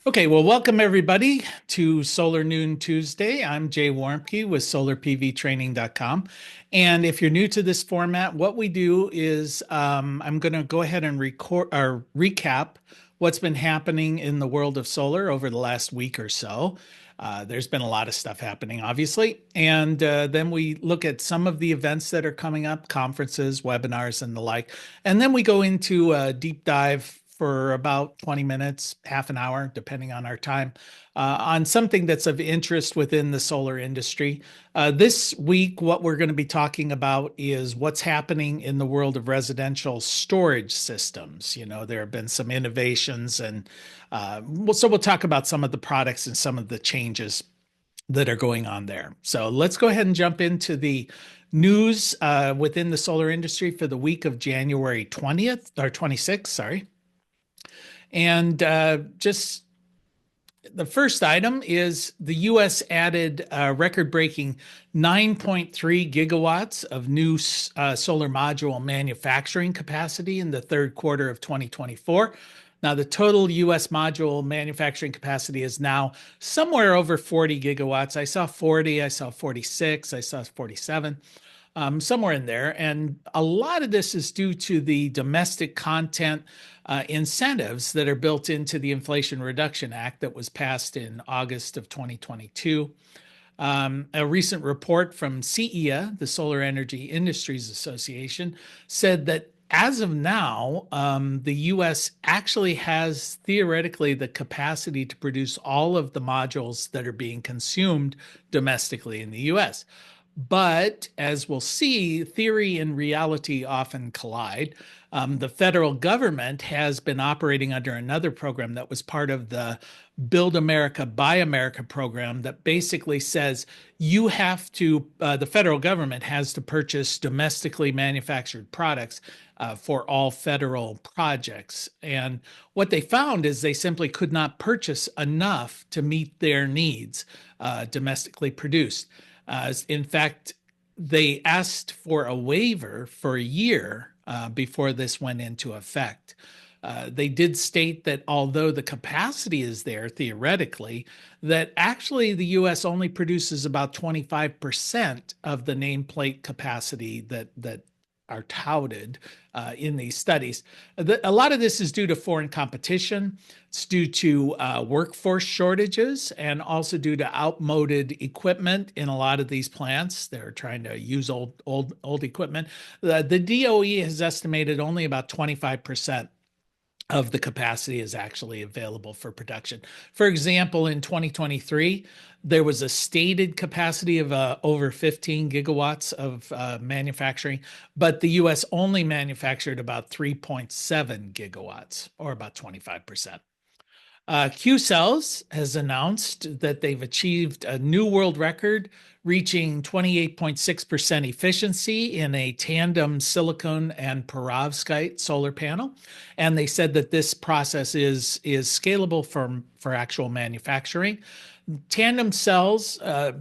Okay, well, welcome everybody to Solar Noon Tuesday. I'm Jay Warmke with solarpvtraining.com. And if you're new to this format, what we do is I'm going to go ahead and record or recap what's been happening in the world of solar over the last week or so. There's been a lot of stuff happening, obviously. And then we look at some of the events that are coming up, conferences, webinars, and the like. And then we go into a deep dive for about 20 minutes, half an hour, depending on our time, on something that's of interest within the solar industry. This week, what we're going to be talking about is what's happening in the world of residential storage systems. You know, there have been some innovations, and so we'll talk about some of the products and some of the changes that are going on there. So let's go ahead and jump into the news within the solar industry for the week of January 20th or 26th, sorry. And just the first item is the US added a record breaking 9.3 gigawatts of new solar module manufacturing capacity in the third quarter of 2024. Now, the total US module manufacturing capacity is now somewhere over 40 gigawatts. I saw 40, I saw 46, I saw 47. Somewhere in there. And a lot of this is due to the domestic content incentives that are built into the Inflation Reduction Act that was passed in August of 2022. A recent report from CEA, the Solar Energy Industries Association, said that as of now, the US actually has theoretically the capacity to produce all of the modules that are being consumed domestically in the US. But as we'll see, theory and reality often collide. The federal government has been operating under another program that was part of the Build America, Buy America program that basically says you have to, the federal government has to purchase domestically manufactured products for all federal projects. And what they found is they simply could not purchase enough to meet their needs domestically produced. In fact, they asked for a waiver for a year before this went into effect. They did state that although the capacity is there theoretically, that actually the US only produces about 25% of the nameplate capacity that are touted in these studies. A lot of this is due to foreign competition. It's due to workforce shortages and also due to outmoded equipment in a lot of these plants. They're trying to use old equipment. The DOE has estimated only about 25% of the capacity is actually available for production. For example, in 2023, there was a stated capacity of over 15 gigawatts of manufacturing, but the US only manufactured about 3.7 gigawatts, or about 25%. Q Cells has announced that they've achieved a new world record, reaching 28.6% efficiency in a tandem silicon and perovskite solar panel. And they said that this process is scalable for actual manufacturing. Tandem cells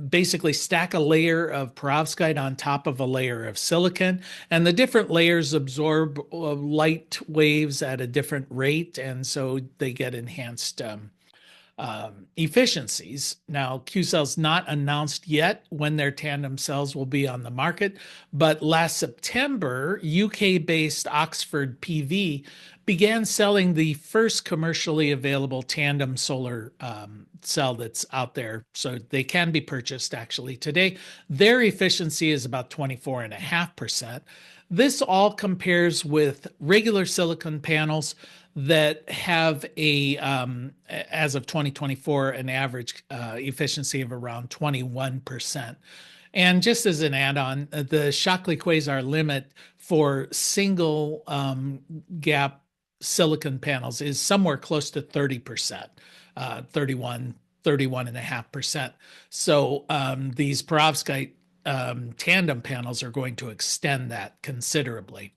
basically stack a layer of perovskite on top of a layer of silicon, and the different layers absorb light waves at a different rate, and so they get enhanced efficiencies. Now, Q-Cell's not announced yet when their tandem cells will be on the market, but last September, UK-based Oxford PV began selling the first commercially available tandem solar cell that's out there. So they can be purchased actually today. Their efficiency is about 24.5%. This all compares with regular silicon panels that have as of 2024, an average efficiency of around 21%. And just as an add-on, the Shockley quasar limit for single gap silicon panels is somewhere close to 30%, 31.5%. So these perovskite tandem panels are going to extend that considerably.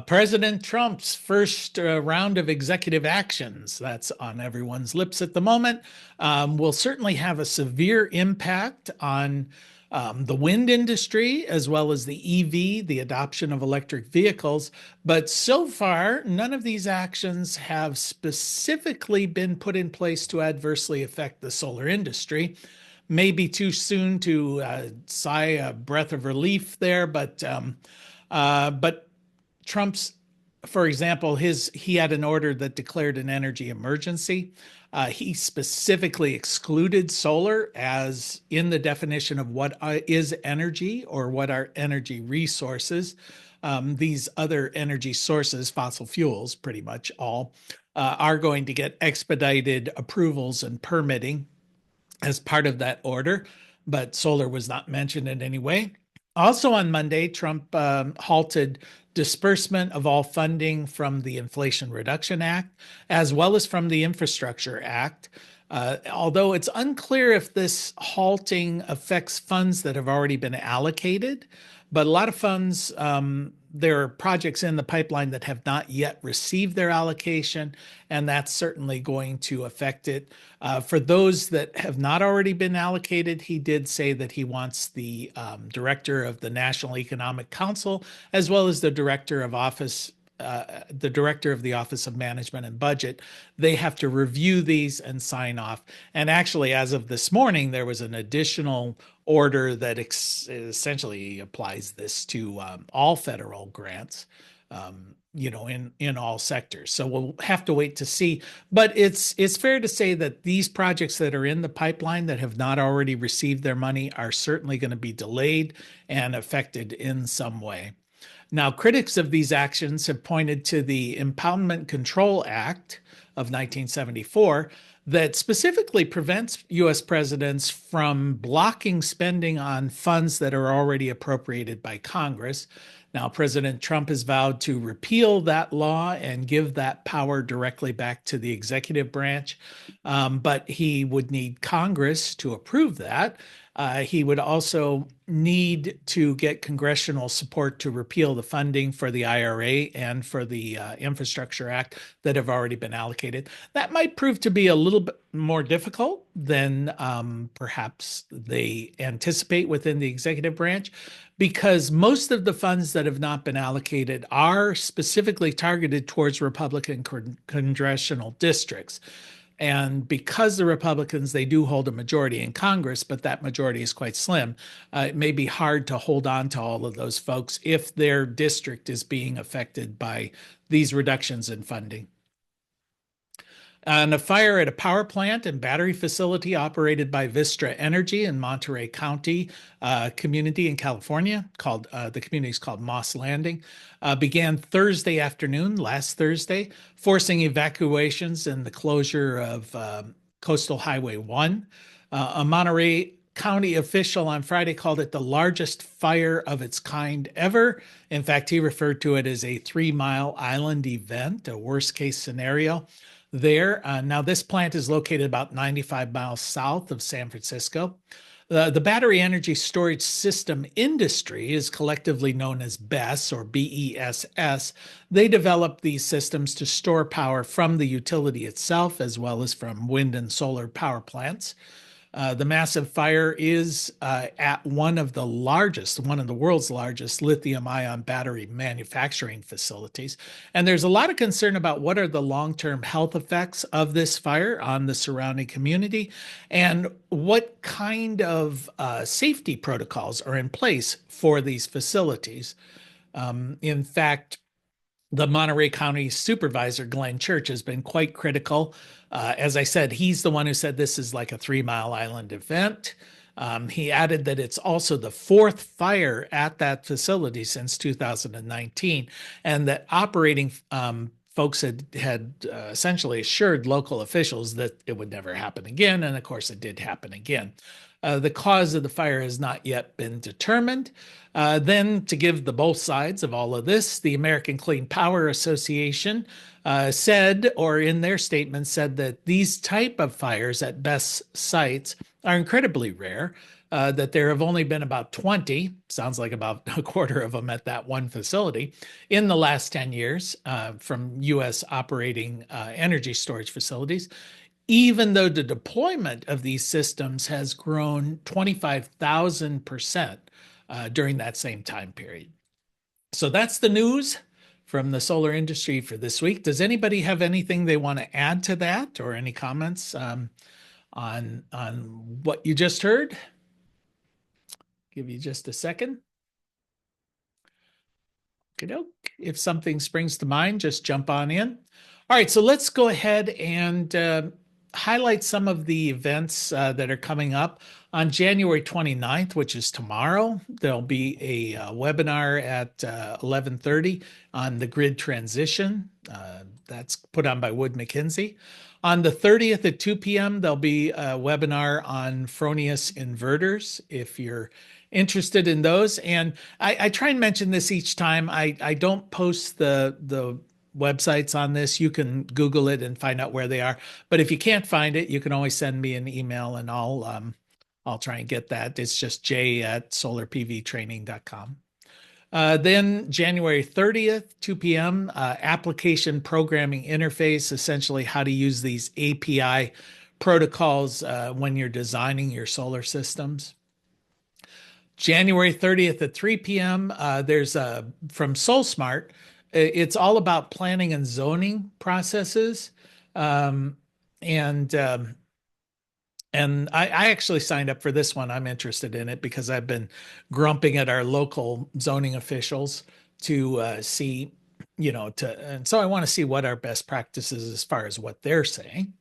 President Trump's first round of executive actions, that's on everyone's lips at the moment, will certainly have a severe impact on the wind industry, as well as the EV, the adoption of electric vehicles. But so far, none of these actions have specifically been put in place to adversely affect the solar industry. Maybe too soon to sigh a breath of relief there, but Trump's, for example, he had an order that declared an energy emergency. He specifically excluded solar as in the definition of what is energy or what are energy resources. These other energy sources, fossil fuels, pretty much all, are going to get expedited approvals and permitting as part of that order, but solar was not mentioned in any way. Also on Monday, Trump halted disbursement of all funding from the Inflation Reduction Act, as well as from the Infrastructure Act. Although it's unclear if this halting affects funds that have already been allocated, but a lot of funds, there are projects in the pipeline that have not yet received their allocation, and that's certainly going to affect it. For those that have not already been allocated, he did say that he wants the director of the National Economic Council, as well as the director of the Office of Management and Budget. They have to review these and sign off. And actually, as of this morning, there was an additional order that essentially applies this to all federal grants, in all sectors. So we'll have to wait to see. But it's fair to say that these projects that are in the pipeline that have not already received their money are certainly going to be delayed and affected in some way. Now, critics of these actions have pointed to the Impoundment Control Act of 1974 that specifically prevents U.S. presidents from blocking spending on funds that are already appropriated by Congress. Now, President Trump has vowed to repeal that law and give that power directly back to the executive branch, but he would need Congress to approve that. He would also need to get congressional support to repeal the funding for the IRA and for the Infrastructure Act that have already been allocated. That might prove to be a little bit more difficult than perhaps they anticipate within the executive branch, because most of the funds that have not been allocated are specifically targeted towards Republican congressional districts. And because the Republicans, they do hold a majority in Congress, but that majority is quite slim, it may be hard to hold on to all of those folks if their district is being affected by these reductions in funding. And a fire at a power plant and battery facility operated by Vistra Energy in Monterey County community in California, called the community is called Moss Landing, began Thursday afternoon, last Thursday, forcing evacuations and the closure of Coastal Highway 1. A Monterey County official on Friday called it the largest fire of its kind ever. In fact, he referred to it as a 3-mile island event, a worst case scenario there. Now, this plant is located about 95 miles south of San Francisco. The battery energy storage system industry is collectively known as BESS or BESS. They develop these systems to store power from the utility itself, as well as from wind and solar power plants. The massive fire is at one of the world's largest lithium-ion battery manufacturing facilities. And there's a lot of concern about what are the long-term health effects of this fire on the surrounding community and what kind of safety protocols are in place for these facilities. In fact, the Monterey County Supervisor, Glenn Church, has been quite critical. As I said, he's the one who said this is like a 3-mile island event. He added that it's also the 4th fire at that facility since 2019, and that operating folks had essentially assured local officials that it would never happen again. And of course, it did happen again. The cause of the fire has not yet been determined. Then, to give the both sides of all of this, the American Clean Power Association said, or in their statement said, that these type of fires at BESS sites are incredibly rare, that there have only been about 20, sounds like about a quarter of them at that one facility, in the last 10 years from U.S. operating energy storage facilities. even though the deployment of these systems has grown 25,000% during that same time period. So that's the news from the solar industry for this week. Does anybody have anything they want to add to that, or any comments on what you just heard? Give you just a second. If something springs to mind, just jump on in. All right, so let's go ahead and highlight some of the events that are coming up. On January 29th, which is tomorrow, there'll be a webinar at 11:30 on the grid transition. That's put on by Wood Mackenzie. On the 30th at 2 p.m., there'll be a webinar on Fronius inverters if you're interested in those. And I try and mention this each time. I don't post the websites on this. You can Google it and find out where they are. But if you can't find it, you can always send me an email and I'll try and get that. It's just j@solarpvtraining.com. Then January 30th, 2 p.m., application programming interface, essentially how to use these API protocols when you're designing your solar systems. January 30th at 3 p.m., there's from SolSmart. It's all about planning and zoning processes. And I actually signed up for this one. I'm interested in it because I've been grumping at our local zoning officials to see, and so I want to see what our best practices as far as what they're saying.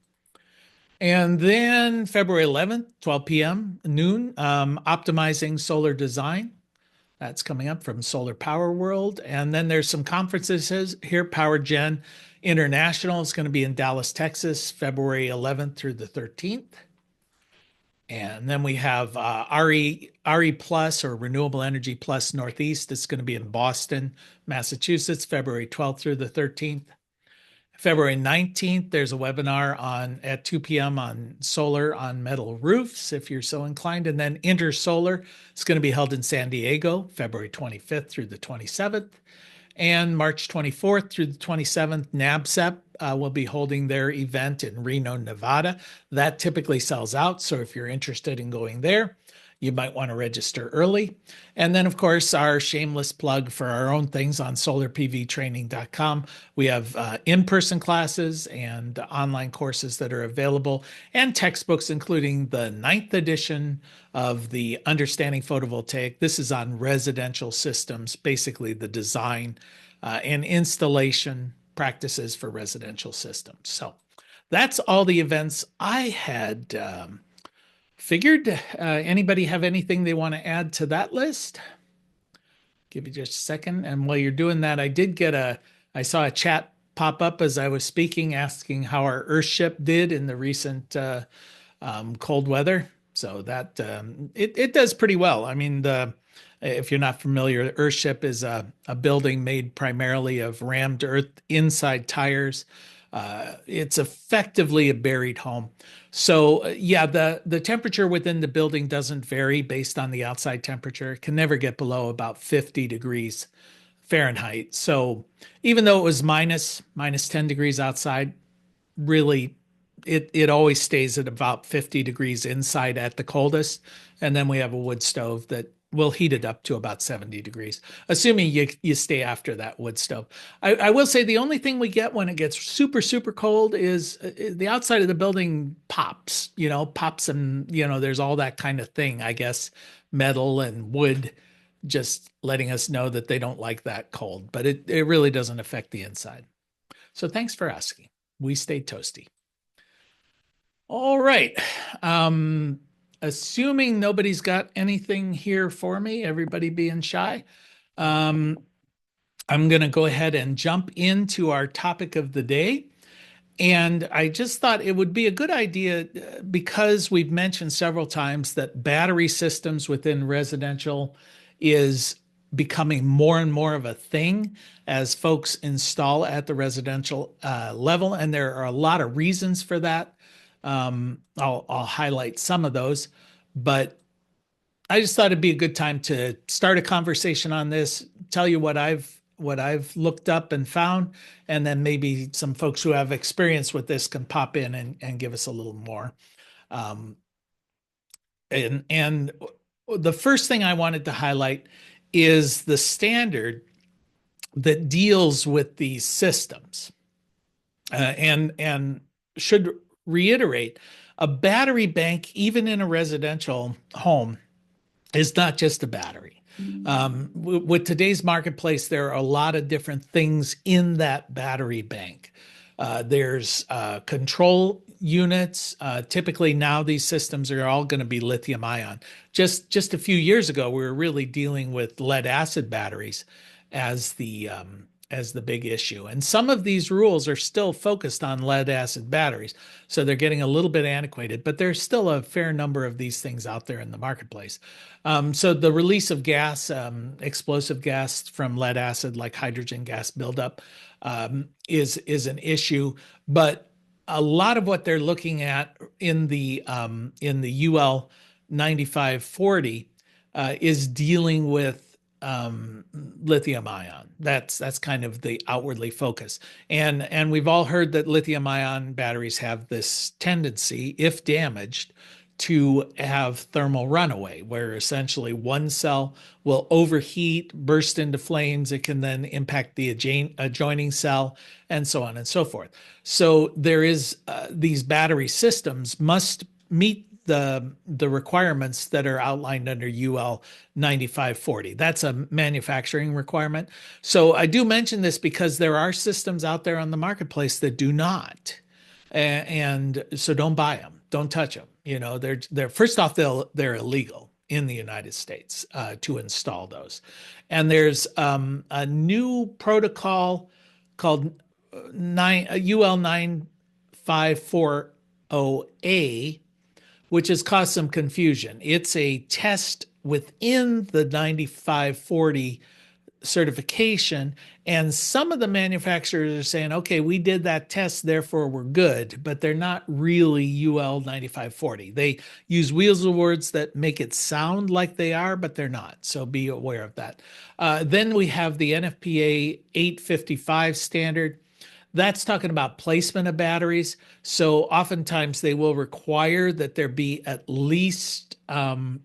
And then February 11th, 12 p.m., noon, optimizing solar design. That's coming up from Solar Power World. And then there's some conferences here. Power Gen International is going to be in Dallas, Texas, February 11th through the 13th. And then we have RE Plus, or Renewable Energy Plus Northeast. It's going to be in Boston, Massachusetts, February 12th through the 13th. February 19th, there's a webinar at 2 p.m. on solar on metal roofs, if you're so inclined. And then Intersolar is going to be held in San Diego, February 25th through the 27th. And March 24th through the 27th, NABCEP will be holding their event in Reno, Nevada. That typically sells out, so if you're interested in going there, you might want to register early. And then, of course, our shameless plug for our own things on solarpvtraining.com. We have in-person classes and online courses that are available, and textbooks, including the 9th edition of the Understanding Photovoltaic. This is on residential systems, basically the design and installation practices for residential systems. So that's all the events I had figured. Anybody have anything they want to add to that list? Give you just a second. And while you're doing that, I saw a chat pop up as I was speaking, asking how our Earthship did in the recent cold weather. So that it does pretty well. I mean, if you're not familiar, Earthship is a building made primarily of rammed earth inside tires. It's effectively a buried home. So yeah, the temperature within the building doesn't vary based on the outside temperature. It can never get below about 50 degrees Fahrenheit. So even though it was minus 10 degrees outside, really it always stays at about 50 degrees inside at the coldest. And then we have a wood stove that will heat it up to about 70 degrees, assuming you stay after that wood stove. I will say the only thing we get when it gets super, super cold is the outside of the building pops, and, there's all that kind of thing, I guess, metal and wood just letting us know that they don't like that cold, but it really doesn't affect the inside. So thanks for asking. We stay toasty. All right. Assuming nobody's got anything here for me, everybody being shy, I'm going to go ahead and jump into our topic of the day. And I just thought it would be a good idea because we've mentioned several times that battery systems within residential is becoming more and more of a thing as folks install at the residential level. And there are a lot of reasons for that. I'll highlight some of those, but I just thought it'd be a good time to start a conversation on this, tell you what I've what I've looked up and found, and then maybe some folks who have experience with this can pop in and give us a little more. Um, and the first thing I wanted to highlight is the standard that deals with these systems. And should reiterate, a battery bank, even in a residential home, is not just a battery. With today's marketplace, there are a lot of different things in that battery bank. There's control units. Typically now these systems are all going to be lithium ion. Just a few years ago, we were really dealing with lead acid batteries as the big issue. And some of these rules are still focused on lead acid batteries. So they're getting a little bit antiquated, but there's still a fair number of these things out there in the marketplace. So the release of gas, explosive gas from lead acid, like hydrogen gas buildup, is an issue. But a lot of what they're looking at in the UL 9540 is dealing with lithium ion. That's kind of the outwardly focus. And we've all heard that lithium ion batteries have this tendency, if damaged, to have thermal runaway, where essentially one cell will overheat, burst into flames. It can then impact the adjoining cell, and so on and so forth. So there is these battery systems must meet the requirements that are outlined under UL 9540. That's a manufacturing requirement. So I do mention this because there are systems out there on the marketplace that do not. And so don't buy them, don't touch them. You know, they're first off, they're illegal in the United States to install those. And there's a new protocol called UL 9540A, which has caused some confusion. It's a test within the 9540 certification, and some of the manufacturers are saying, okay, we did that test, therefore we're good, but they're not really UL 9540. They use wheels of words that make it sound like they are, but they're not, so be aware of that. Then we have the NFPA 855 standard. That's talking about placement of batteries. So oftentimes they will require that there be at least 3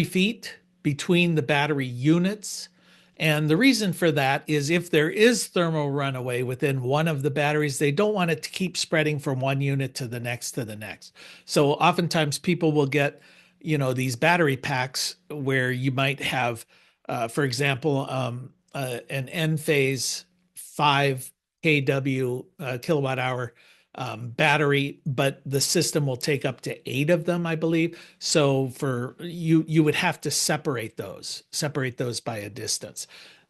feet between the battery units. And the reason for that is if there is thermal runaway within one of the batteries, they don't want it to keep spreading from one unit to the next to the next. So oftentimes people will get, these battery packs where you might have, for example, an N-phase 5 kW kilowatt hour battery, but the system will take up to 8 of them, I believe. So for you would have to separate those by a distance.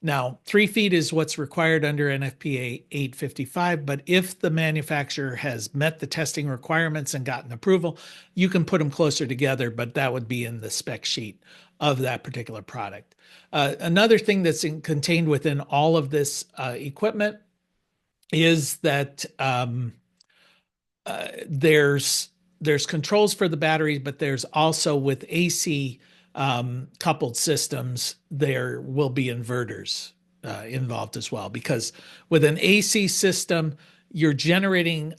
Now, 3 feet is what's required under NFPA 855, but if the manufacturer has met the testing requirements and gotten approval, you can put them closer together, but that would be in the spec sheet of that particular product. Another thing that's contained within all of this equipment is that there's controls for the battery, but there's also with AC coupled systems, there will be inverters involved as well. Because with an AC system, you're generating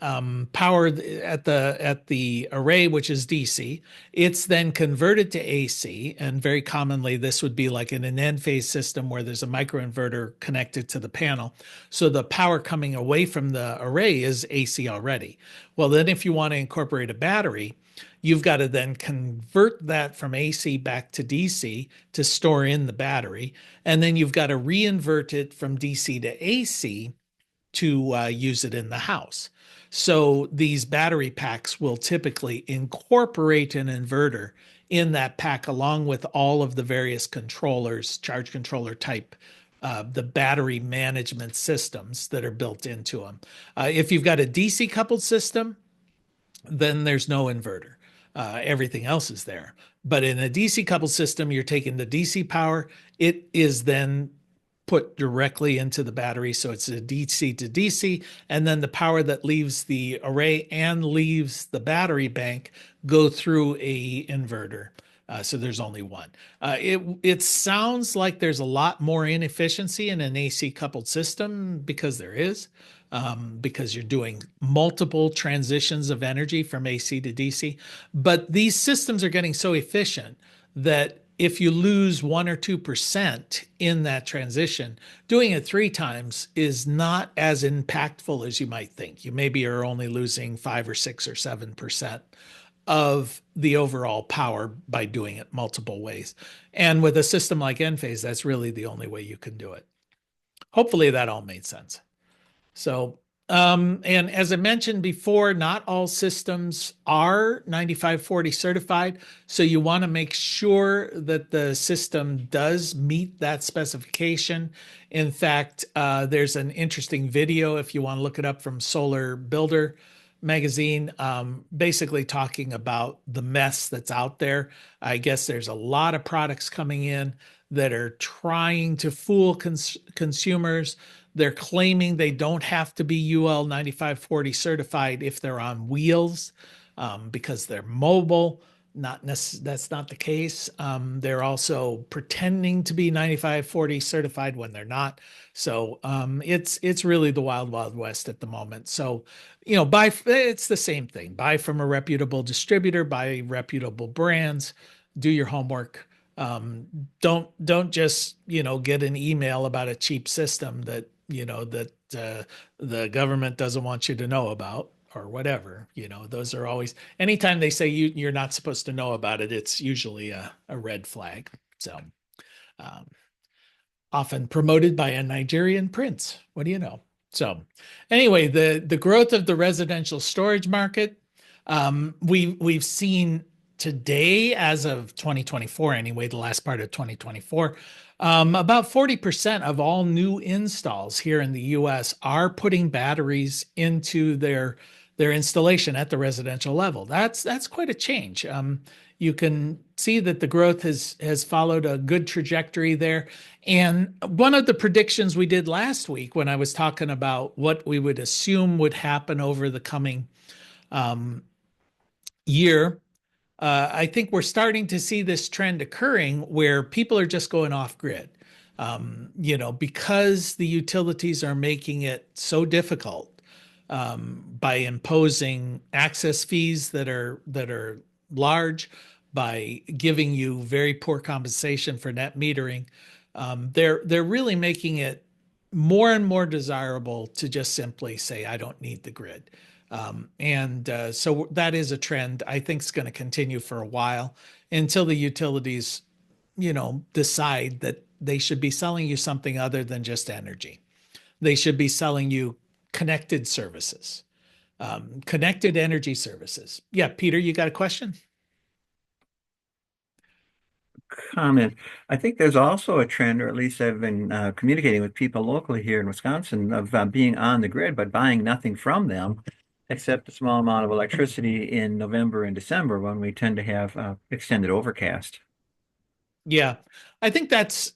power at the array, which is DC. It's then converted to AC, and very commonly this would be like in an N-phase system where there's a microinverter connected to the panel. So the power coming away from the array is AC already. Well, then if you want to incorporate a battery, you've got to then convert that from AC back to DC to store in the battery. And then you've got to reinvert it from DC to AC to use it in the house. So these battery packs will typically incorporate an inverter in that pack along with all of the various controllers, charge controller type, the battery management systems that are built into them. If you've got a DC coupled system, then there's no inverter. Everything else is there. But in a DC coupled system, you're taking the DC power. It is then put directly into the battery. So it's a DC to DC. And then the power that leaves the array and leaves the battery bank go through a inverter So there's only one. It sounds like there's a lot more inefficiency in an AC coupled system because there is, because you're doing multiple transitions of energy from AC to DC. But these systems are getting so efficient that if you lose 1 or 2% in that transition, doing it 3 times is not as impactful as you might think. You maybe are only losing 5 or 6 or 7% of the overall power by doing it multiple ways. And with a system like Enphase, that's really the only way you can do it. Hopefully that all made sense. So, and as I mentioned before, not all systems are 9540 certified. So you want to make sure that the system does meet that specification. In fact, there's an interesting video if you want to look it up from Solar Builder magazine, basically talking about the mess that's out there. I guess there's a lot of products coming in that are trying to fool consumers. They're claiming they don't have to be UL 9540 certified if they're on wheels, because they're mobile. That's not the case. They're also pretending to be 9540 certified when they're not. So it's really the wild, wild west at the moment. So, it's the same thing. Buy from a reputable distributor, buy reputable brands, do your homework. Don't just get an email about a cheap system that the government doesn't want you to know about, or whatever. Those are always, anytime they say you're not supposed to know about it, it's usually a red flag. So um, often promoted by a Nigerian prince. What do you know? So anyway, the growth of the residential storage market, we've seen today, as of 2024 anyway, the last part of 2024, about 40% of all new installs here in the US are putting batteries into their installation at the residential level. That's quite a change. You can see that the growth has followed a good trajectory there. And one of the predictions we did last week, when I was talking about what we would assume would happen over the coming year, I think we're starting to see this trend occurring where people are just going off grid. Because the utilities are making it so difficult, by imposing access fees that are large, by giving you very poor compensation for net metering. They're really making it more and more desirable to just simply say, I don't need the grid. So that is a trend I think is going to continue for a while until the utilities, decide that they should be selling you something other than just energy. They should be selling you connected services, connected energy services. Yeah, Peter, you got a question? Comment. I think there's also a trend, or at least I've been communicating with people locally here in Wisconsin, of being on the grid but buying nothing from them except a small amount of electricity in November and December when we tend to have extended overcast. Yeah, I think that's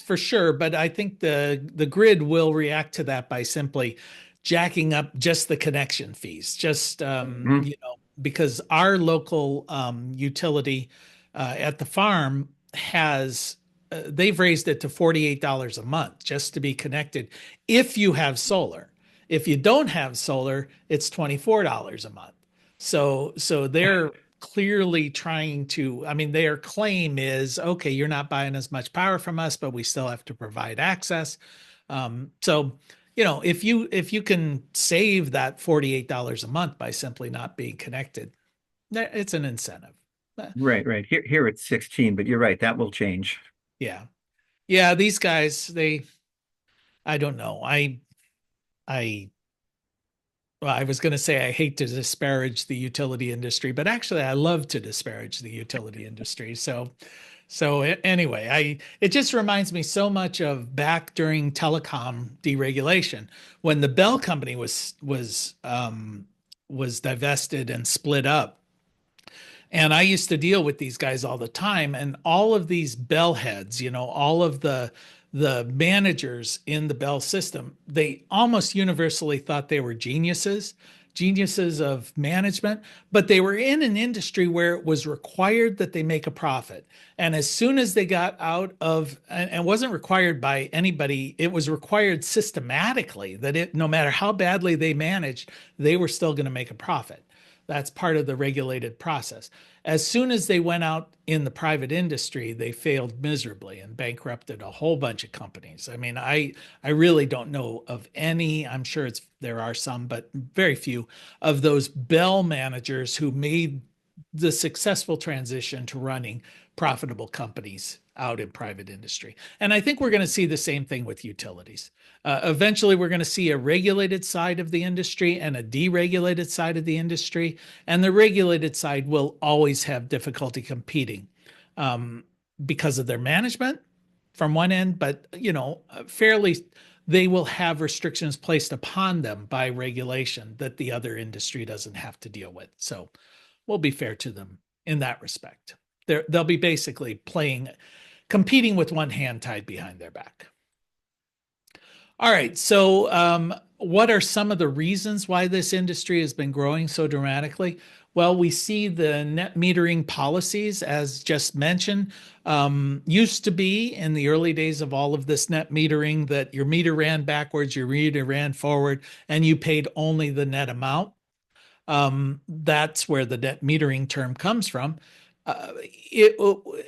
for sure, but I think the grid will react to that by simply jacking up just the connection fees, just Mhm. because our local utility at the farm has they've raised it to $48 a month just to be connected if you have solar. If you don't have solar, it's $24 a month. So they're clearly trying to, I mean, their claim is, okay, you're not buying as much power from us, but we still have to provide access. So if you can save that $48 a month by simply not being connected, it's an incentive. Right, right. Here it's 16, but you're right, that will change. Yeah. Yeah, these guys, I don't know. I well, I was going to say I hate to disparage the utility industry, but actually I love to disparage the utility industry. So anyway, it just reminds me so much of back during telecom deregulation when the Bell company was divested and split up. And I used to deal with these guys all the time, and all of these Bell heads, all of the managers in the Bell system, they almost universally thought they were geniuses geniuses of management, but they were in an industry where it was required that they make a profit. And as soon as they got out of, and it wasn't required by anybody, it was required systematically that it, no matter how badly they managed, they were still going to make a profit. That's part of the regulated process. As soon as they went out in the private industry, they failed miserably and bankrupted a whole bunch of companies. I mean, I really don't know of any, I'm sure there are some, but very few of those Bell managers who made the successful transition to running profitable companies out in private industry. And I think we're going to see the same thing with utilities. Eventually, we're going to see a regulated side of the industry and a deregulated side of the industry. And the regulated side will always have difficulty competing um, because of their management from one end, but fairly they will have restrictions placed upon them by regulation that the other industry doesn't have to deal with. So we'll be fair to them in that respect. They'll be basically competing with one hand tied behind their back. All right. So, what are some of the reasons why this industry has been growing so dramatically? Well, we see the net metering policies, as just mentioned, used to be in the early days of all of this net metering that your meter ran backwards, your meter ran forward, and you paid only the net amount. That's where the net metering term comes from. It,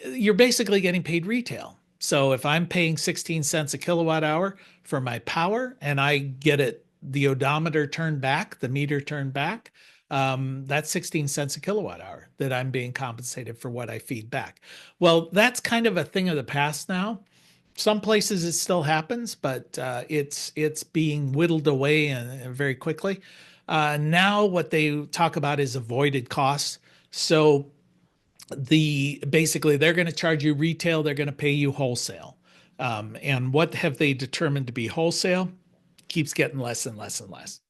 you're basically getting paid retail. So if I'm paying 16 cents a kilowatt hour for my power and I get it, the odometer turned back, the meter turned back, that's 16 cents a kilowatt hour that I'm being compensated for what I feed back. Well, that's kind of a thing of the past now. Some places it still happens, but it's being whittled away and very quickly. Now what they talk about is avoided costs. So basically they're going to charge you retail, they're going to pay you wholesale. And what have they determined to be wholesale? Keeps getting less and less and less.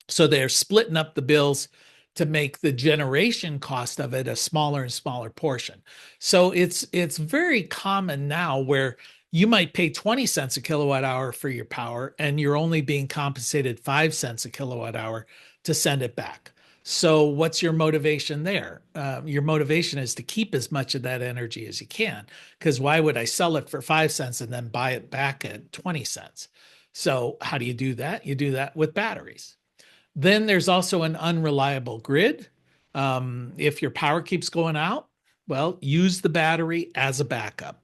So they're splitting up the bills to make the generation cost of it a smaller and smaller portion. So it's very common now where you might pay 20 cents a kilowatt hour for your power and you're only being compensated 5 cents a kilowatt hour to send it back. So what's your motivation there? Your motivation is to keep as much of that energy as you can, because why would I sell it for 5 cents and then buy it back at 20 cents? So how do you do that? You do that with batteries. Then there's also an unreliable grid. If your power keeps going out, well, use the battery as a backup.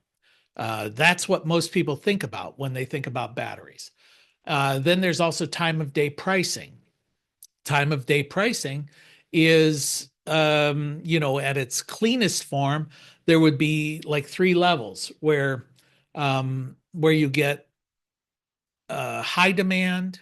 That's what most people think about when they think about batteries. Then there's also time of day pricing. Time of day pricing is, at its cleanest form, there would be like three levels where you get high demand,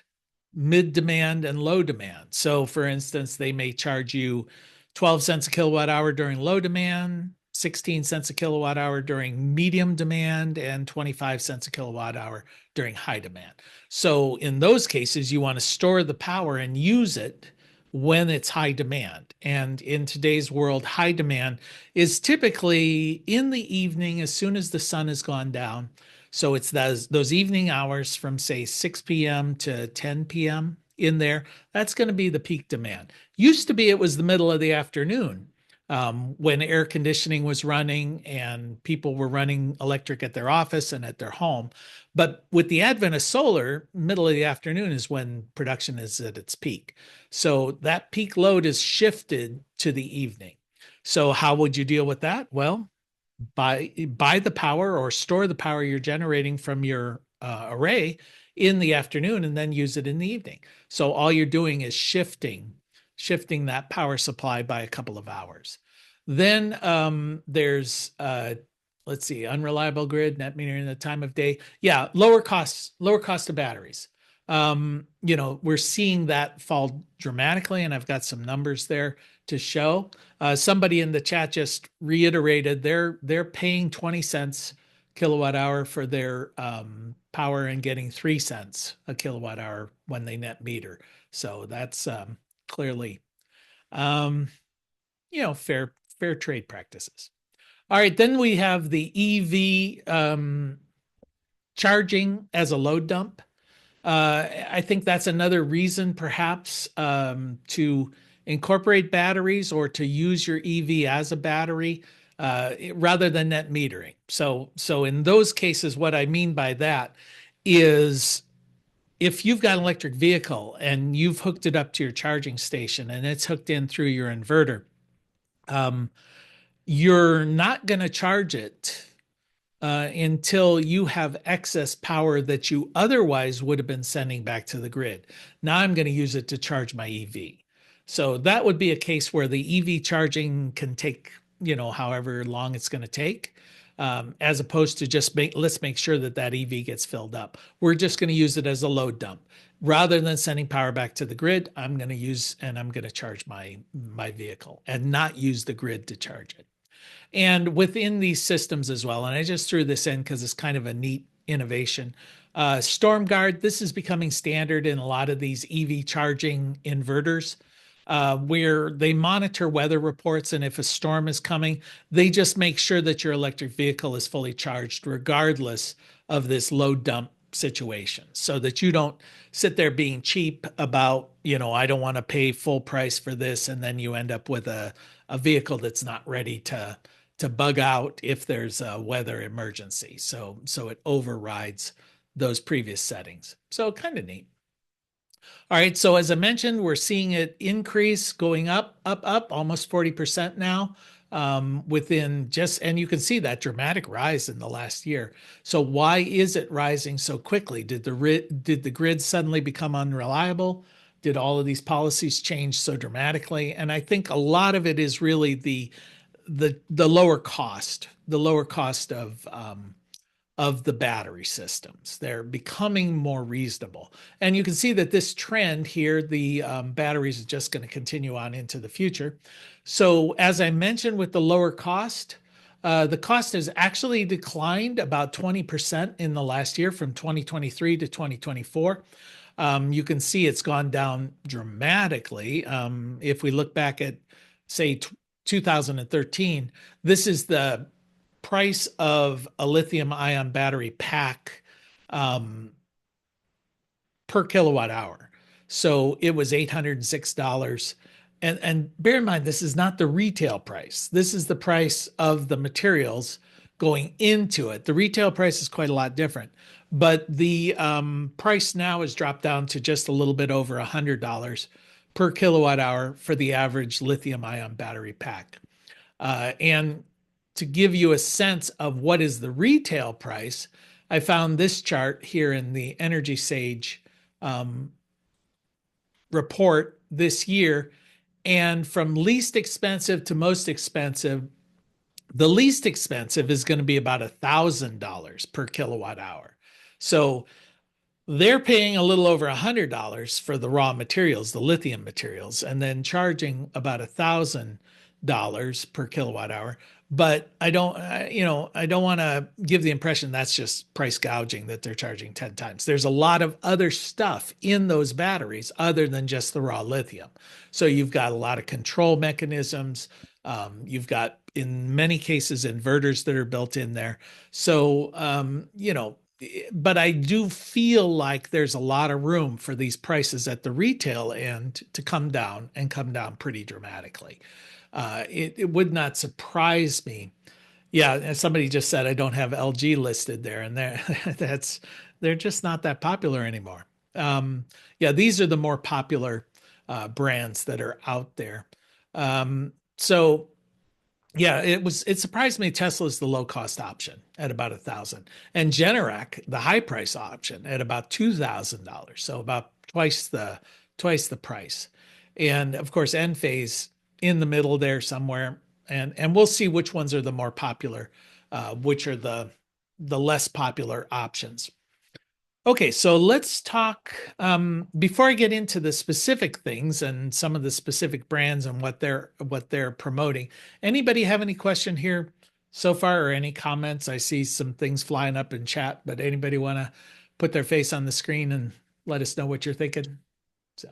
mid demand, and low demand. So, for instance, they may charge you 12 cents a kilowatt hour during low demand, 16 cents a kilowatt hour during medium demand, and 25 cents a kilowatt hour during high demand. So, in those cases, you want to store the power and use it when it's high demand. And in today's world, high demand is typically in the evening as soon as the sun has gone down. So it's those evening hours from say 6 p.m. to 10 p.m. in there. That's going to be the peak demand. Used to be it was the middle of the afternoon when air conditioning was running and people were running electric at their office and at their home. But with the advent of solar, middle of the afternoon is when production is at its peak. So that peak load is shifted to the evening. So how would you deal with that? Well, buy the power or store the power you're generating from your array in the afternoon and then use it in the evening. So all you're doing is shifting that power supply by a couple of hours. Then there's let's see, unreliable grid, net metering, the time of day. Yeah, lower cost of batteries. We're seeing that fall dramatically, and I've got some numbers there to show. Somebody in the chat just reiterated they're paying 20 cents kilowatt hour for their power and getting 3 cents a kilowatt hour when they net meter. So that's clearly fair trade practices. All right, then we have the EV charging as a load dump. I think that's another reason, perhaps, to incorporate batteries or to use your EV as a battery rather than net metering. So in those cases, what I mean by that is if you've got an electric vehicle and you've hooked it up to your charging station and it's hooked in through your inverter, um, you're not going to charge it until you have excess power that you otherwise would have been sending back to the grid. Now I'm going to use it to charge my EV. So that would be a case where the EV charging can take, however long it's going to take, as opposed to just let's make sure that that EV gets filled up. We're just going to use it as a load dump. Rather than sending power back to the grid, I'm going to use and I'm going to charge my vehicle and not use the grid to charge it. And within these systems as well, and I just threw this in because it's kind of a neat innovation. StormGuard, this is becoming standard in a lot of these EV charging inverters, where they monitor weather reports. And if a storm is coming, they just make sure that your electric vehicle is fully charged, regardless of this load dump situation, so that you don't sit there being cheap about, I don't want to pay full price for this. And then you end up with a vehicle that's not ready to bug out if there's a weather emergency. So it overrides those previous settings. So kind of neat. All right. So as I mentioned, we're seeing it increase, going up, almost 40% now within just, and you can see that dramatic rise in the last year. So why is it rising so quickly? Did the grid suddenly become unreliable? Did all of these policies change so dramatically? And I think a lot of it is really the lower cost, of the battery systems. They're becoming more reasonable. And you can see that this trend here, the batteries is just going to continue on into the future. So as I mentioned with the lower cost, the cost has actually declined about 20% in the last year from 2023 to 2024. You can see it's gone down dramatically. If we look back at, say, 2013, this is the price of a lithium ion battery pack per kilowatt hour. So it was $806. And bear in mind, this is not the retail price. This is the price of the materials going into it. The retail price is quite a lot different, but the price now has dropped down to just a little bit over $100 per kilowatt hour for the average lithium ion battery pack. And to give you a sense of what is the retail price, I found this chart here in the Energy Sage report this year. And from least expensive to most expensive, the least expensive is going to be about $1,000 per kilowatt hour. So they're paying a little over $100 for the raw materials, the lithium materials, and then charging about $1,000 per kilowatt hour. But I don't want to give the impression that's just price gouging, that they're charging 10 times. There's a lot of other stuff in those batteries other than just the raw lithium. So you've got a lot of control mechanisms. You've got, in many cases, inverters that are built in there. So, but I do feel like there's a lot of room for these prices at the retail end to come down and come down pretty dramatically. It would not surprise me. Yeah, as somebody just said, I don't have LG listed there, and they're just not that popular anymore. Yeah, these are the more popular brands that are out there. So yeah, it surprised me. Tesla's the low cost option at about 1,000, and Generac, the high price option, at about $2,000. So about twice the price. And of course, Enphase in the middle there somewhere. And we'll see which ones are the more popular, which are the less popular options. Okay, so let's talk before I get into the specific things and some of the specific brands and what they're promoting. Anybody have any question here so far or any comments? I see some things flying up in chat, but anybody want to put their face on the screen and let us know what you're thinking? So,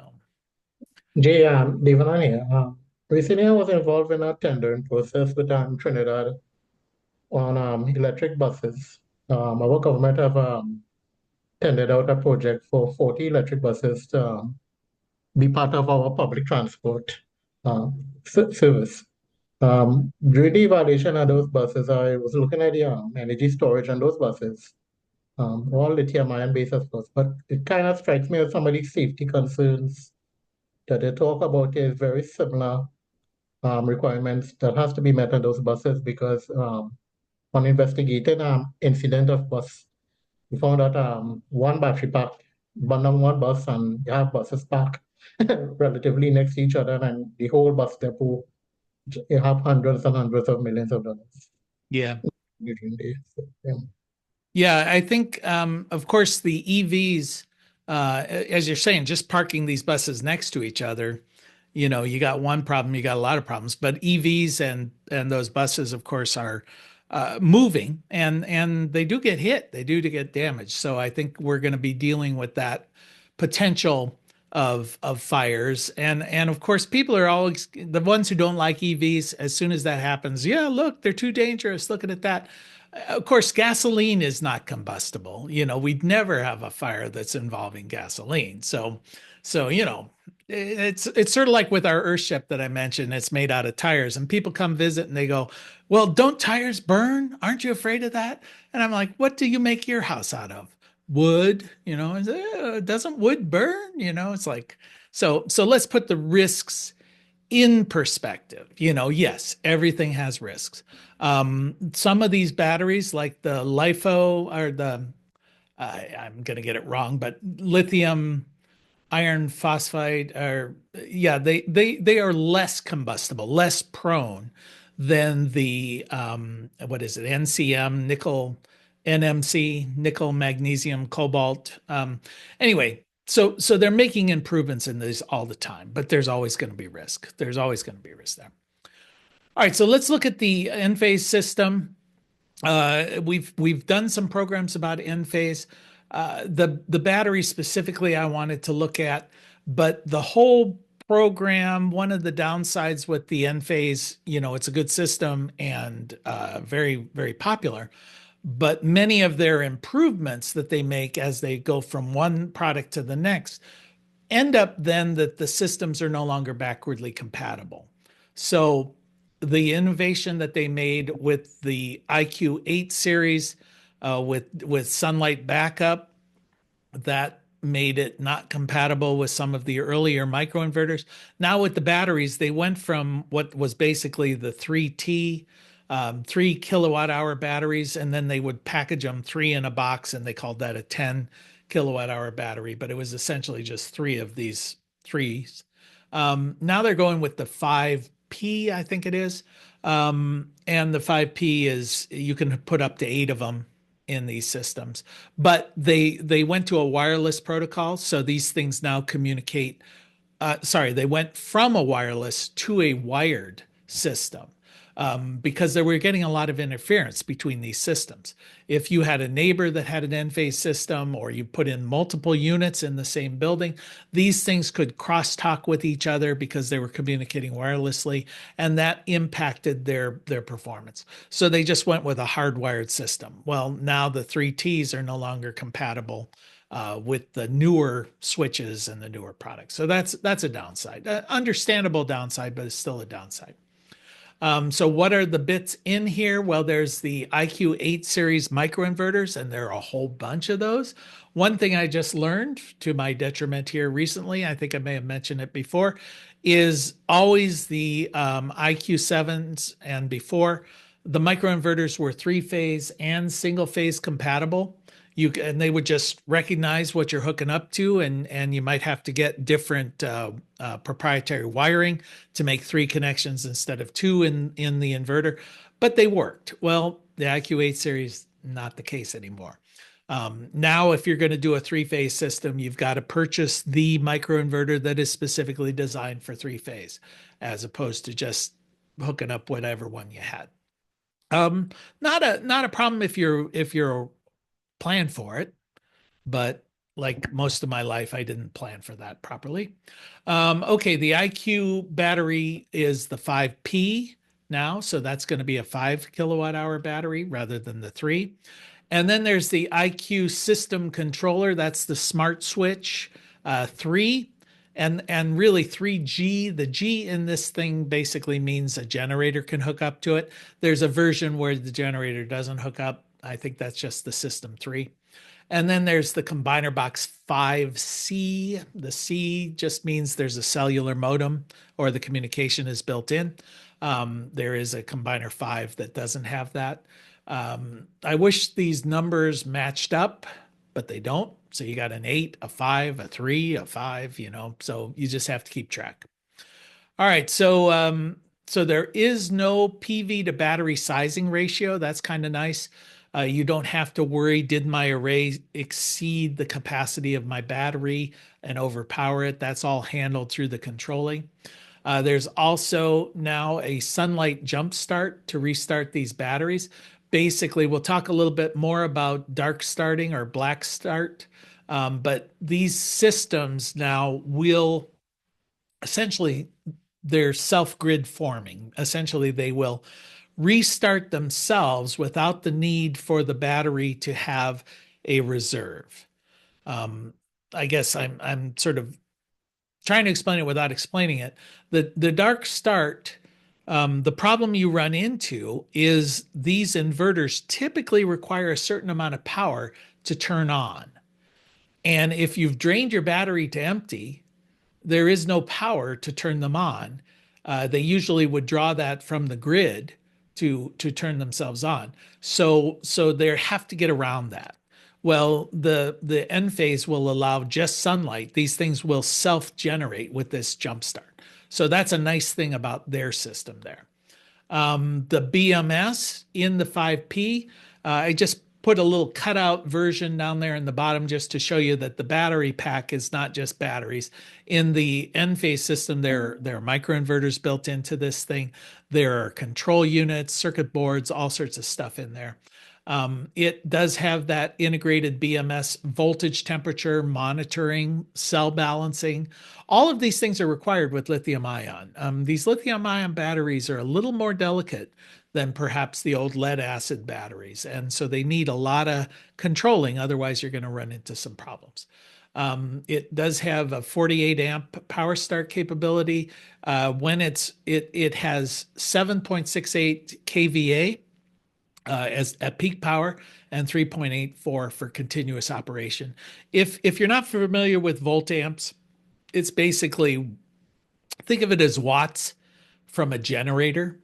Jay, Devanan here. Recently, I was involved in a tendering process with Trinidad on electric buses. Our government have tendered out a project for 40 electric buses to be part of our public transport service. During the evaluation of those buses, I was looking at the energy storage on those buses, all lithium-ion based, of course, but it kind of strikes me as some of the safety concerns that they talk about is very similar requirements that has to be met on those buses because on investigating incident of bus, we found out one battery pack burned on one bus and you have buses packed relatively next to each other and the whole bus depot, you have hundreds and hundreds of millions of dollars. Yeah. During the, so, yeah. Yeah, I think, of course, the EVs, as you're saying, just parking these buses next to each other, you got one problem, you got a lot of problems. But EVs and those buses, of course, are moving, and they do get hit, they do get damaged. So I think we're going to be dealing with that potential of fires, and of course, people are always the ones who don't like EVs. As soon as that happens, yeah, look, they're too dangerous. Looking at that. Of course, gasoline is not combustible. We'd never have a fire that's involving gasoline. So it's sort of like with our Earthship that I mentioned. It's made out of tires, and people come visit and they go, "Well, don't tires burn? Aren't you afraid of that?" And I'm like, "What do you make your house out of? Wood? Doesn't wood burn? It's like so. Let's put the risks in perspective. Yes, everything has risks. Some of these batteries, like the LiFo or I'm going to get it wrong, but lithium iron phosphide are, yeah, they are less combustible, less prone than the what is it, NCM, nickel, NMC, nickel, magnesium, cobalt. Anyway, so they're making improvements in these all the time, but there's always going to be risk. There's always going to be risk there. All right, so let's look at the Enphase system. We've done some programs about Enphase. The battery specifically I wanted to look at, but the whole program, one of the downsides with the Enphase, it's a good system and very, very popular, but many of their improvements that they make as they go from one product to the next end up then that the systems are no longer backwardly compatible. So the innovation that they made with the IQ8 series with sunlight backup, that made it not compatible with some of the earlier microinverters. Now with the batteries, they went from what was basically the 3T, 3 kilowatt hour batteries, and then they would package them three in a box, and they called that a 10 kilowatt hour battery, but it was essentially just three of these threes. Now they're going with the 5P, I think it is. And the 5P is, you can put up to 8 of them in these systems, but they went to a wireless protocol. So these things now communicate. They went from a wireless to a wired system. Because they were getting a lot of interference between these systems. If you had a neighbor that had an Enphase system, or you put in multiple units in the same building, these things could crosstalk with each other because they were communicating wirelessly, and that impacted their performance. So they just went with a hardwired system. Well, now the 3Ts are no longer compatible with the newer switches and the newer products. So that's a downside, understandable downside, but it's still a downside. So what are the bits in here? Well, there's the IQ8 series microinverters, and there are a whole bunch of those. One thing I just learned to my detriment here recently, I think I may have mentioned it before, is always the IQ7s and before, the microinverters were three-phase and single-phase compatible. And they would just recognize what you're hooking up to, and you might have to get different proprietary wiring to make 3 connections instead of 2 in the inverter, but they worked. Well, the IQ8 series, not the case anymore. Now, if you're going to do a 3-phase system, you've got to purchase the microinverter that is specifically designed for 3-phase, as opposed to just hooking up whatever one you had. Not a problem if you're plan for it, but like most of my life, I didn't plan for that properly. Okay, the IQ battery is the 5P now, so that's going to be a 5 kilowatt hour battery rather than the 3. And then there's the IQ system controller. That's the smart switch 3 and really 3G. The G in this thing basically means a generator can hook up to it. There's a version where the generator doesn't hook up. I think that's just the system 3. And then there's the combiner box 5C. The C just means there's a cellular modem or the communication is built in. There is a combiner 5 that doesn't have that. I wish these numbers matched up, but they don't. So you got an 8, a 5, a 3, a 5, so you just have to keep track. All right, so there is no PV to battery sizing ratio. That's kind of nice. You don't have to worry, did my array exceed the capacity of my battery and overpower it? That's all handled through the controlling. There's also now a sunlight jump start to restart these batteries. Basically, we'll talk a little bit more about dark starting or black start, but these systems now will essentially, they're self-grid forming. Essentially, they will restart themselves without the need for the battery to have a reserve. I guess I'm sort of trying to explain it without explaining it. The dark start, the problem you run into is these inverters typically require a certain amount of power to turn on. And if you've drained your battery to empty, there is no power to turn them on. They usually would draw that from the grid to turn themselves on. So they have to get around that. Well, the N phase will allow just sunlight. These things will self-generate with this jump start. So that's a nice thing about their system there. The BMS in the 5P, I just put a little cutout version down there in the bottom just to show you that the battery pack is not just batteries. In the N-phase system, there are microinverters built into this thing. There are control units, circuit boards, all sorts of stuff in there. It does have that integrated BMS voltage temperature monitoring, cell balancing. All of these things are required with lithium ion. These lithium ion batteries are a little more delicate than perhaps the old lead acid batteries. And so they need a lot of controlling. Otherwise, you're going to run into some problems. It does have a 48 amp power start capability. When it has 7.68 kVA as at peak power and 3.84 for continuous operation. If you're not familiar with volt amps, it's basically, think of it as watts from a generator.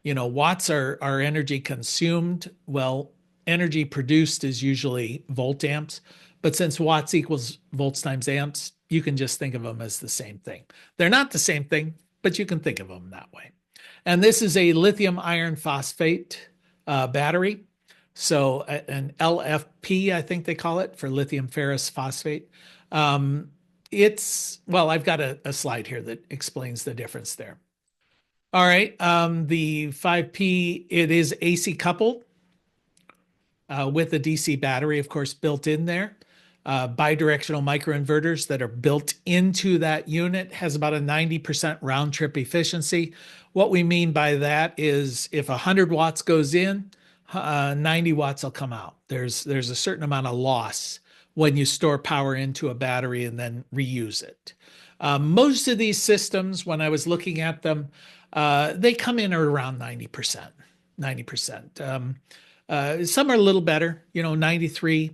Watts are energy consumed. Well, energy produced is usually volt amps. But since watts equals volts times amps, you can just think of them as the same thing. They're not the same thing, but you can think of them that way. And this is a lithium iron phosphate battery. So an LFP, I think they call it, for lithium ferrous phosphate. Well, I've got a slide here that explains the difference there. All right, the 5P, it is AC coupled with a DC battery, of course, built in there. Bidirectional microinverters that are built into that unit has about a 90% round trip efficiency. What we mean by that is if 100 watts goes in, 90 watts will come out. There's a certain amount of loss when you store power into a battery and then reuse it. Most of these systems, when I was looking at them, they come in around 90%. 90%. Some are a little better, 93.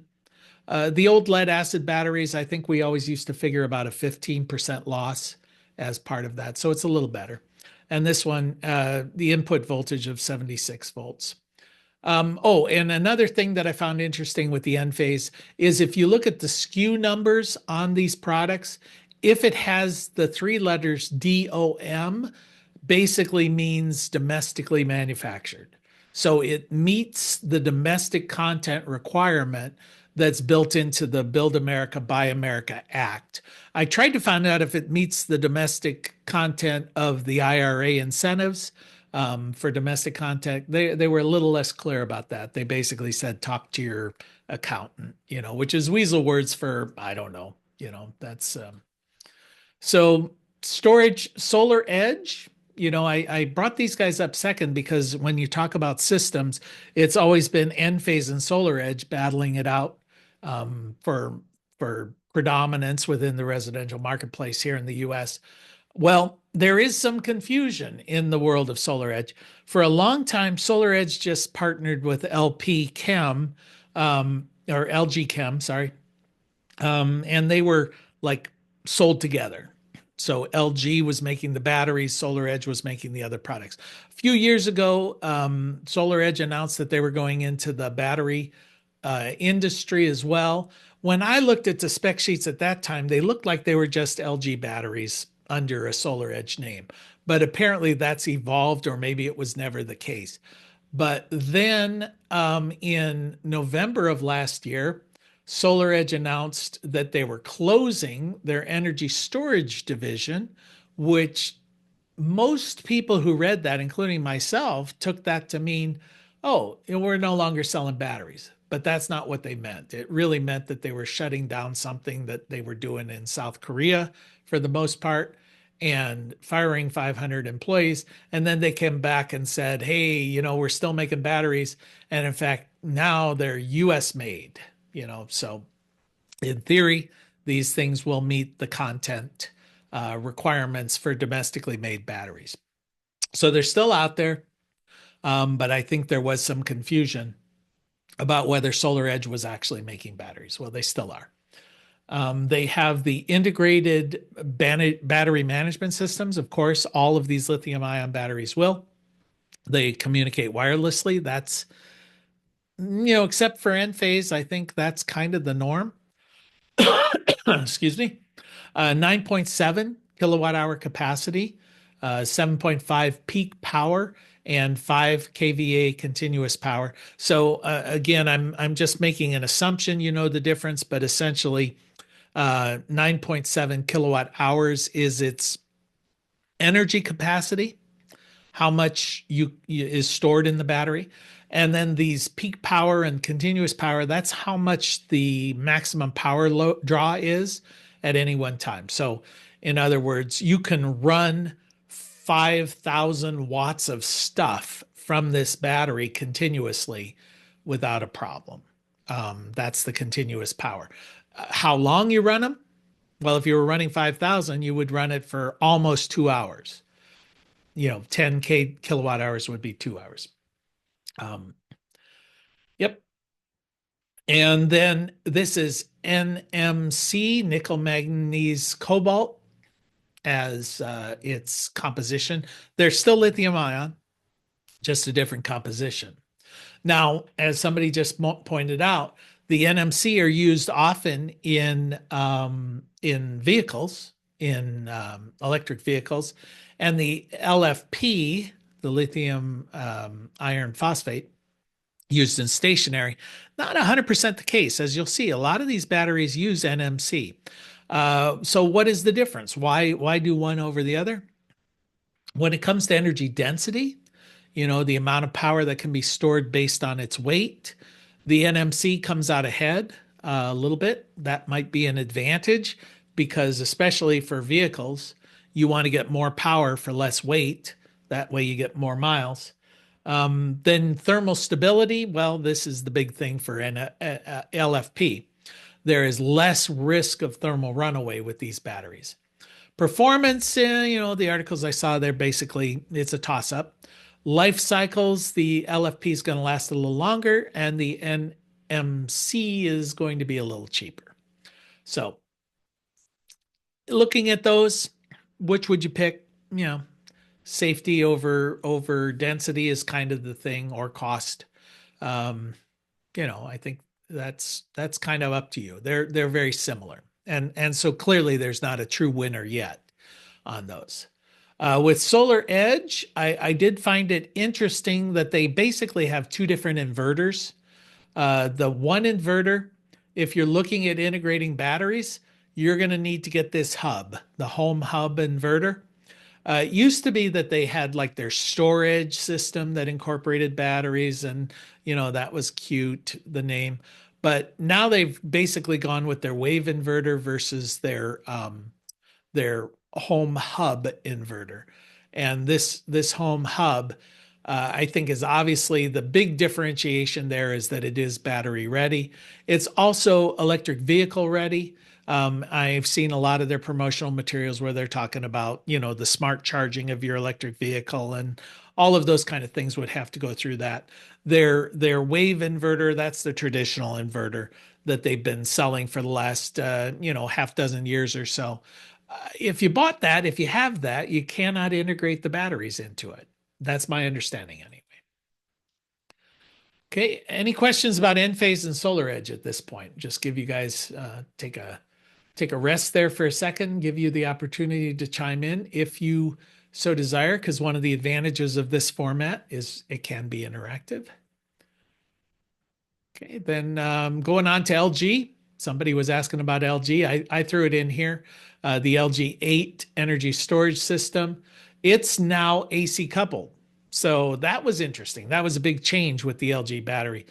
The old lead acid batteries, I think we always used to figure about a 15% loss as part of that. So it's a little better. And this one, the input voltage of 76 volts. And another thing that I found interesting with the N-phase is if you look at the SKU numbers on these products, if it has the 3 letters DOM, basically means domestically manufactured. So it meets the domestic content requirement that's built into the Build America, Buy America Act. I tried to find out if it meets the domestic content of the IRA incentives for domestic content. They were a little less clear about that. They basically said talk to your accountant, which is weasel words for, I don't know, that's so storage, Solar Edge I brought these guys up second because when you talk about systems, it's always been Enphase and SolarEdge battling it out for predominance within the residential marketplace here in the U.S. Well, there is some confusion in the world of SolarEdge. For a long time, SolarEdge just partnered with LP Chem, or LG Chem, sorry, and they were like sold together. So LG was making the batteries, SolarEdge was making the other products. A few years ago, SolarEdge announced that they were going into the battery industry as well. When I looked at the spec sheets at that time, they looked like they were just LG batteries under a SolarEdge name. But apparently that's evolved, or maybe it was never the case. But then in November of last year, SolarEdge announced that they were closing their energy storage division, which most people who read that, including myself, took that to mean, oh, we're no longer selling batteries. But that's not what they meant. It really meant that they were shutting down something that they were doing in South Korea for the most part and firing 500 employees. And then they came back and said, hey, we're still making batteries. And in fact, now they're US made, so in theory, these things will meet the content requirements for domestically made batteries. So they're still out there, but I think there was some confusion about whether SolarEdge was actually making batteries. Well, they still are. They have the integrated battery management systems. Of course, all of these lithium-ion batteries will. They communicate wirelessly. That's, except for Enphase, I think that's kind of the norm. Excuse me. 9.7 kilowatt hour capacity, 7.5 peak power, and 5 kVA continuous power. So again, I'm just making an assumption, the difference, but essentially 9.7 kilowatt hours is its energy capacity, how much is stored in the battery. And then these peak power and continuous power, that's how much the maximum power draw is at any one time. So in other words, you can run 5,000 watts of stuff from this battery continuously without a problem. That's the continuous power. How long you run them? Well, if you were running 5,000, you would run it for almost 2 hours. 10 kilowatt hours would be 2 hours. Yep. And then this is NMC, nickel, manganese, cobalt, as its composition. They're still lithium ion, just a different composition. Now, as somebody just pointed out, the NMC are used often in vehicles, in electric vehicles, and the LFP, the lithium iron phosphate, used in stationary. Not 100% the case. As you'll see, a lot of these batteries use NMC. So what is the difference? Why do one over the other? When it comes to energy density, the amount of power that can be stored based on its weight, the NMC comes out ahead a little bit. That might be an advantage because especially for vehicles, you want to get more power for less weight. That way you get more miles. Then thermal stability, well, this is the big thing for LFP. There is less risk of thermal runaway with these batteries. Performance, the articles I saw there, basically, it's a toss-up. Life cycles, the LFP is going to last a little longer, and the NMC is going to be a little cheaper. So looking at those, which would you pick? Safety over density is kind of the thing, or cost. I think that's kind of up to you. They're very similar, and so clearly there's not a true winner yet on those. With SolarEdge, I did find it interesting that they basically have two different inverters. The one inverter, if you're looking at integrating batteries, you're going to need to get this hub, the home hub inverter. It used to be that they had like their storage system that incorporated batteries, and that was cute, the name. But now they've basically gone with their wave inverter versus their home hub inverter. And this home hub, I think, is obviously the big differentiation there is that it is battery ready. It's also electric vehicle ready. I've seen a lot of their promotional materials where they're talking about, the smart charging of your electric vehicle, and all of those kind of things would have to go through that. Their wave inverter, that's the traditional inverter that they've been selling for the last, half dozen years or so. If you bought that, if you have that, you cannot integrate the batteries into it. That's my understanding anyway. Okay, any questions about Enphase and SolarEdge at this point? Just give you guys take a rest there for a second, give you the opportunity to chime in if you so desire, because one of the advantages of this format is it can be interactive. Okay, then going on to LG. Somebody was asking about LG. I threw it in here. The LG 8 energy storage system. It's now AC coupled. So that was interesting. That was a big change with the LG battery.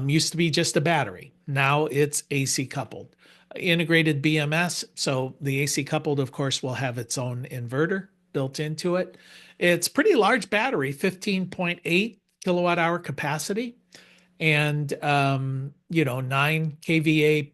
Used to be just a battery. Now it's AC coupled. Integrated BMS. So the AC coupled, of course, will have its own inverter built into it. It's pretty large battery, 15.8 kilowatt hour capacity, and 9 kVA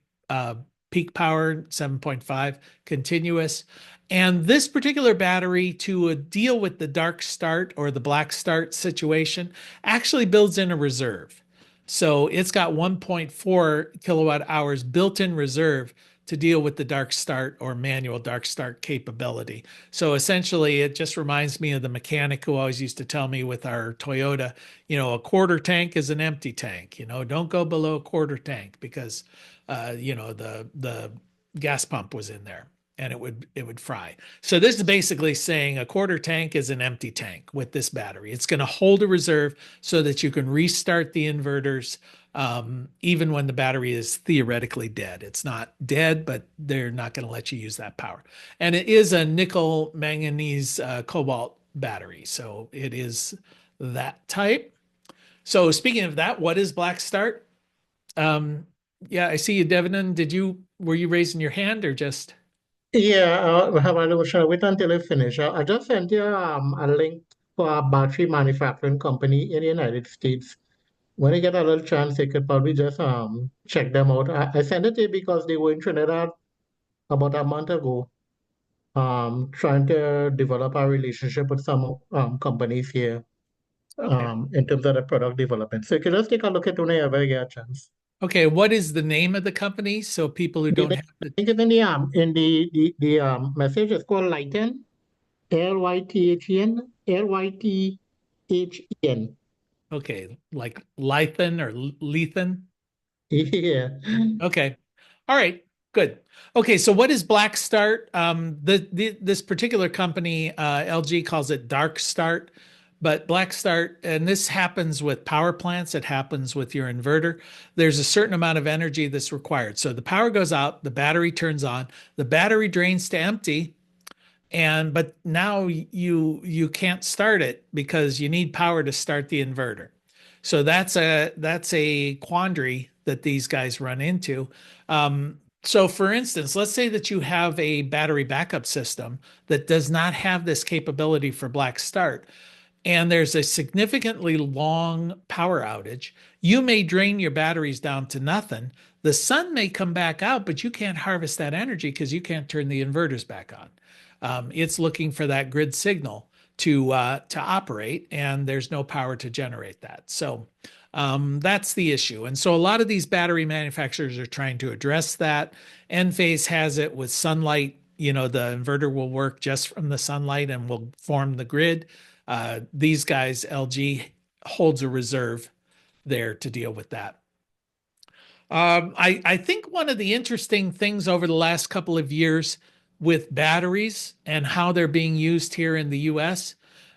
peak power, 7.5 continuous. And this particular battery, to deal with the dark start or the black start situation, actually builds in a reserve. So it's got 1.4 kilowatt hours built in reserve to deal with the dark start or manual dark start capability. So essentially, it just reminds me of the mechanic who always used to tell me with our Toyota, a quarter tank is an empty tank. Don't go below a quarter tank because, the gas pump was in there and it would fry. So this is basically saying a quarter tank is an empty tank with this battery. It's going to hold a reserve so that you can restart the inverters even when the battery is theoretically dead. It's not dead, but they're not going to let you use that power. And it is a nickel manganese cobalt battery. So it is that type. So speaking of that, what is black start? Yeah, I see you, Devanan. Were you raising your hand or just? Yeah, we have a shall wait until I finish. I just sent you a link for a battery manufacturing company in the United States. When you get a little chance, you could probably just check them out. I sent it to you because they were in Trinidad about a month ago, trying to develop a relationship with some companies here Okay. in terms of the product development. So you can just take a look at it whenever you get a chance. Okay. What is the name of the company? So people who The don't name, have I the, think it's in the message is called Lighten, Lythen, Lythen. okay, like Lithan or Lethan. Yeah. Okay. All right. Good. Okay. So what is Black Start? This particular company, LG calls it Dark Start, but Black Start, and this happens with power plants. It happens with your inverter. There's a certain amount of energy that's required. So the power goes out, the battery turns on, the battery drains to empty, but now you can't start it because you need power to start the inverter. So that's a quandary that these guys run into. So for instance, let's say that you have a battery backup system that does not have this capability for black start, and there's a significantly long power outage. You may drain your batteries down to nothing. The sun may come back out, but you can't harvest that energy because you can't turn the inverters back on. It's looking for that grid signal to operate, and there's no power to generate that. So that's the issue. And so a lot of these battery manufacturers are trying to address that. Enphase has it with sunlight. The inverter will work just from the sunlight and will form the grid. These guys, LG, holds a reserve there to deal with that. I think one of the interesting things over the last couple of years with batteries and how they're being used here in the U.S.,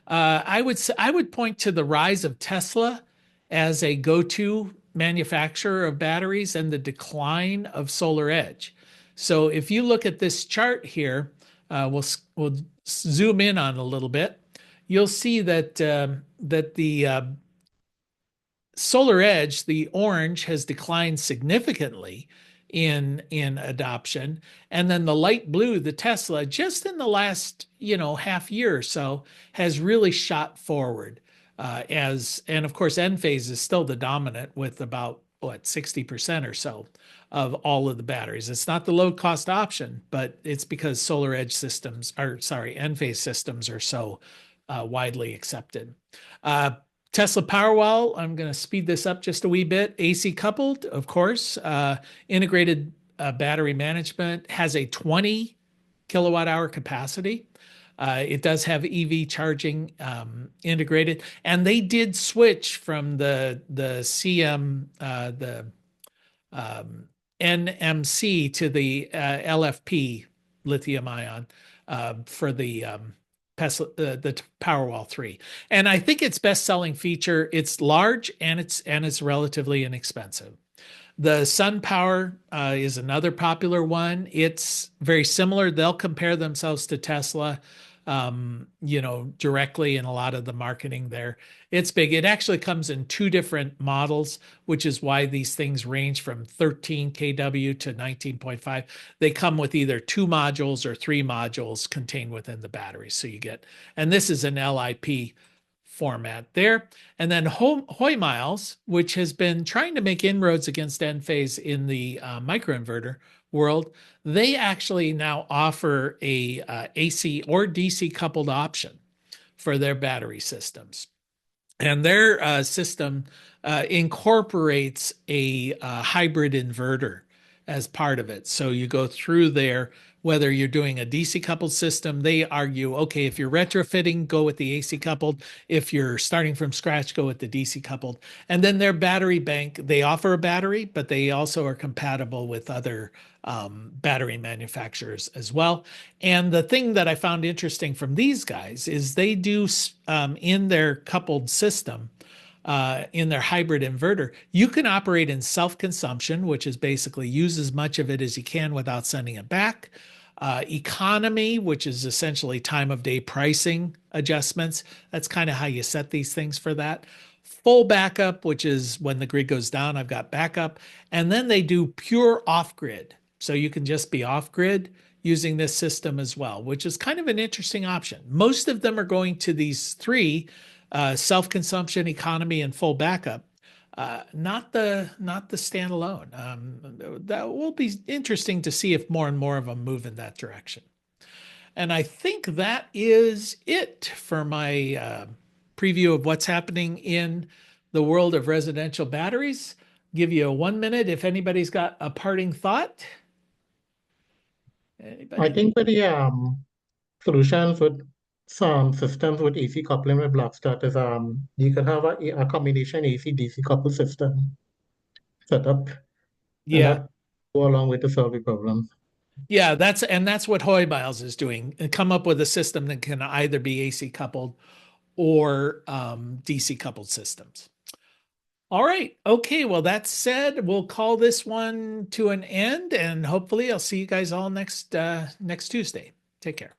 I would point to the rise of Tesla as a go-to manufacturer of batteries and the decline of SolarEdge. So if you look at this chart here, we'll zoom in on a little bit. You'll see that the SolarEdge, the orange, has declined significantly in adoption. And then the light blue, the Tesla, just in the last, half year or so, has really shot forward. And of course, Enphase is still the dominant with about what 60% or so of all of the batteries. It's not the low cost option, but it's because solar edge systems, or sorry, Enphase systems are so widely accepted. Tesla Powerwall, I'm going to speed this up just a wee bit. AC coupled, of course, integrated battery management, has a 20 kilowatt hour capacity. It does have EV charging integrated, and they did switch from the NMC to the LFP lithium ion for the Powerwall 3. And I think its best selling feature, it's large and it's relatively inexpensive. The SunPower is another popular one. It's very similar. They'll compare themselves to Tesla, directly in a lot of the marketing there. It's big. It actually comes in two different models, which is why these things range from 13 kW to 19.5. They come with either 2 modules or 3 modules contained within the battery. So you get, and this is an LIP format there. And then Hoy Miles, which has been trying to make inroads against Enphase in the microinverter world, they actually now offer a AC or DC coupled option for their battery systems. And their system incorporates a hybrid inverter as part of it. So you go through there, whether you're doing a DC coupled system, they argue, okay, if you're retrofitting, go with the AC coupled. If you're starting from scratch, go with the DC coupled. And then their battery bank, they offer a battery, but they also are compatible with other battery manufacturers as well. And the thing that I found interesting from these guys is they do in their coupled system, in their hybrid inverter, you can operate in self-consumption, which is basically use as much of it as you can without sending it back. Economy, which is essentially time of day pricing adjustments. That's kind of how you set these things for that. Full backup, which is when the grid goes down, I've got backup. And then they do pure off-grid. So you can just be off-grid using this system as well, which is kind of an interesting option. Most of them are going to these three, self-consumption, economy, and full backup. Not the standalone. That will be interesting to see if more and more of them move in that direction. And I think that is it for my preview of what's happening in the world of residential batteries. Give you 1 minute if anybody's got a parting thought. Anybody? I think with the solutions with some systems with AC coupling with block start is you can have a combination AC DC coupled system set up, and Yeah. that go along with to solve the problem. Yeah, that's what Hoy Miles is doing. And come up with a system that can either be AC coupled or DC coupled systems. All right. Okay. Well, that said, we'll call this one to an end, and hopefully I'll see you guys all next Tuesday. Take care.